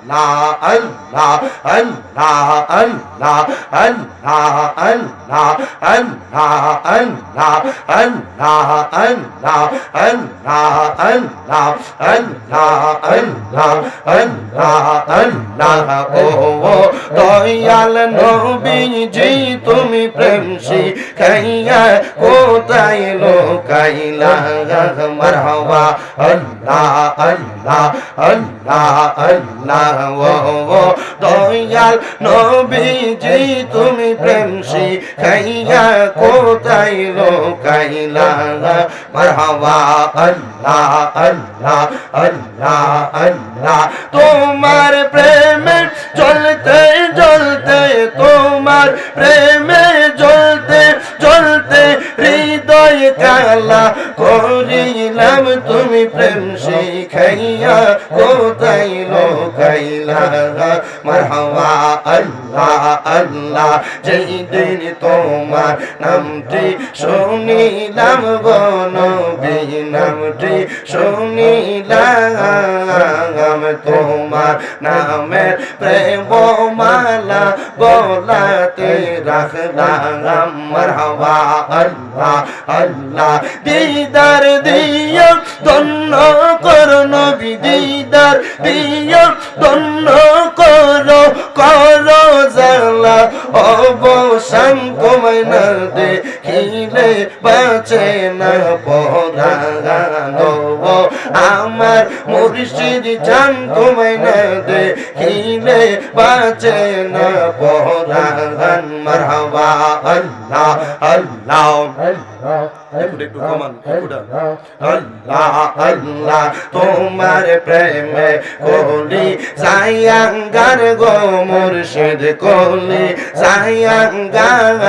আল্লাহ আল্লাহ আল্লাহ আল্লাহ আল্লাহ আল্লাহ আল্লাহ আল্লাহ আল্লাহ আল্লাহ আল্লাহ আল্লাহ আল্লাহ আল্লাহ আল্লাহ ও দয়াল নবীজি তুমি প্রেম শিখাইয়া কোথায় লোকাইলা মারহাবা আল্লাহ আল্লাহ আল্লাহ আল্লাহ ও দয়াল নবীজি তুমি প্রেম শিখাইয়া কোথায় লোকাইলা মারহাবা আল্লাহ আল্লাহ আল্লাহ আল্লাহ তোমার প্রেমে চলতে চলতে তোমার প্রেমে জ্বলতে জ্বলতে হৃদয় কালা করিলাম তুমি প্রেম শিখাইয়া কোথায় লোকাইলা মারহাবা আল্লাহ আল্লাহ যেই দিন তোমার নামটি শুনিলাম গো নবী নামটি শুনিলাম তোমার নামের প্রেম মালা গলাতে রাখলাম মারহাবা আল্লাহ আল্লাহ দিদার দিও ধন্য করো নবী দিদার দিও ধন্য করো করো জালা অবসান কমায় না দেখিলে বাঁচে না পরাণ আমার মুর্শিদ জান কমায় না দেখিলে বাঁচে না পরাণ মারহাবা আল্লাহ আল্লাহ একটু কমান আল্লাহ আল্লাহ তোমার প্রেমে কলি সায়াঙ্গার গো মুর্শিদ কলি সায়াঙ্গার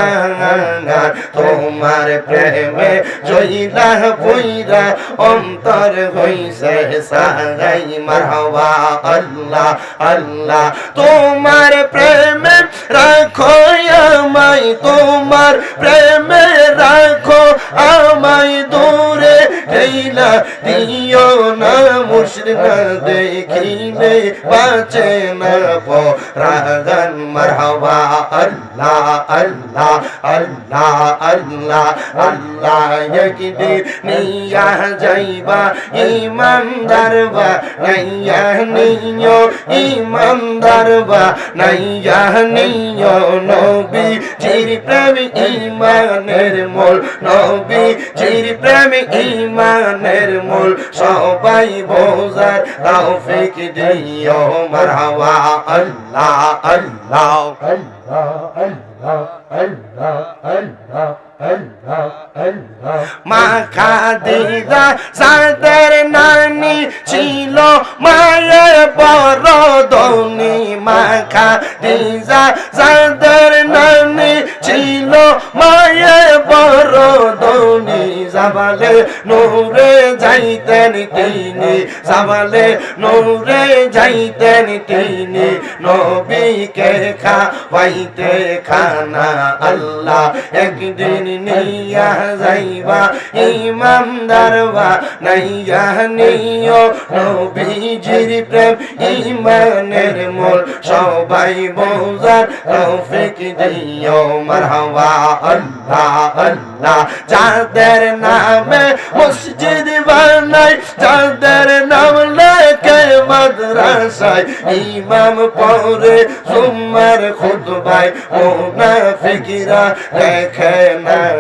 তোমার প্রেমে জইলা পইরা অন্তর হইছে সাগাই মারহাবা আল্লাহ আল্লাহ তোমার প্রেমে রাখো আমায় তোমার প্রেমে রাখো আমায় দূরে ঠেলা দিও না মুর্শিদ না দেখিলে বাঁচে না পরাণ মারহাবা আল্লাহ আল্লাহ আল্লাহ আল্লাহ আল্লাহ একদিন নিয়া যাইবা ইমানদার বা নাইয়া নিও ইমানদার বা নাইয়া নিও নবী জির প্রেম ঈমানের মূল নবী জির প্রেম ঈমানের মূল সবাই বোঝার তৌফিক দিও মারহাবা আল্লাহ আল্লাহ আল্লাহ আল্লাহ আল্লাহ আল্লাহ আল্লাহ আল্লাহ মা খাদিজা সাদের নানি ছিল মায়ের বড় ধনী মা খাদিজা সাদের নানি ছিল মায়ের বড় ধনী জাবালে নূরে যাইতেন তিনি জাবালে নূরে যাইতেন তিনি নবীকে খাওয়াইতে খানা আল্লাহ একদিন নিয়া যাইবা ইমানদার বা নাইয়া নিও নবীজির প্রেম ঈমানের মূল সবাই বোঝার তৌফিক দিও মারহাবা আল্লাহ আল্লাহ যাদের নামে মসজিদ বানাই যাদের নাম লেখে মাদ্রাসায় ইমাম পড়ে জুম্মার খুতবায় মুনাফিকরা দেখে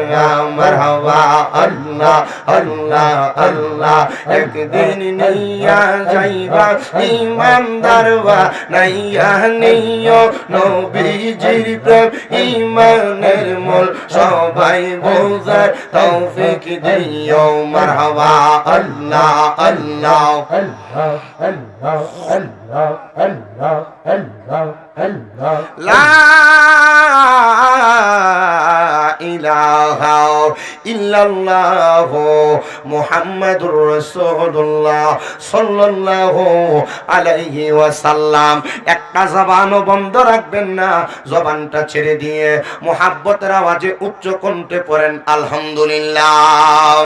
না মারহাবা আল্লাহ আল্লাহ আল্লাহ একদিন নিয়া যাইবা ইমানদার বা নাইয়া নিও নবীজির প্রেম ঈমানের মূল সবাই বোঝার তৌফিক দিও মারহাবা আল্লাহ আল্লাহ আল্লাহ আল্লাহ আল্লাহ আল্লাহ আল্লাহ আল্লাহ লা ইলাহা ইল্লাল্লাহু মুহাম্মাদুর রাসূলুল্লাহ সাল্লাল্লাহু আলাইহি ওয়াসাল্লাম একটা জবানও বন্ধ রাখবেন না জবানটা ছেড়ে দিয়ে মুহাব্বতের আওয়াজে উচ্চ কণ্ঠে পড়েন আলহামদুলিল্লাহ।